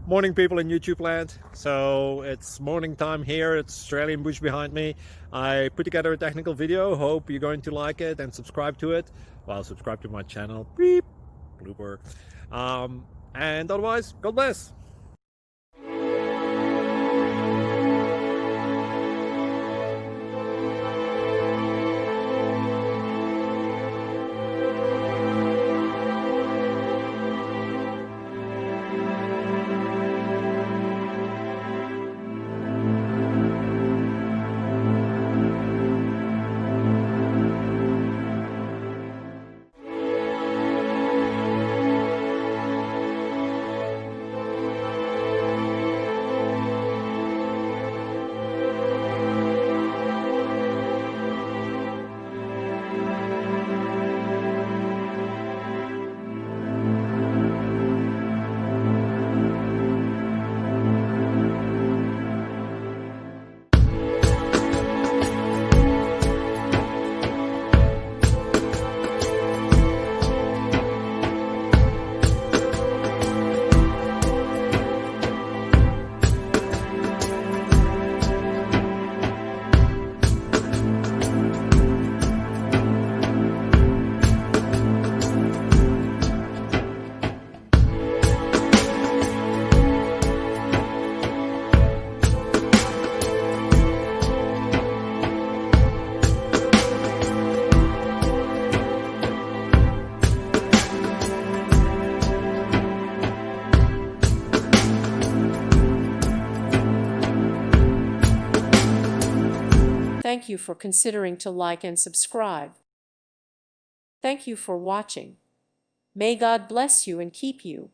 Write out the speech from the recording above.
Morning, people in YouTube land. So it's morning time here. It's Australian bush behind me. I put together a technical video. Hope you're going to like it and subscribe to it. Well, subscribe to my channel. Beep, blooper. And otherwise, God bless. Thank you for considering to like and subscribe. Thank you for watching. May God bless you and keep you.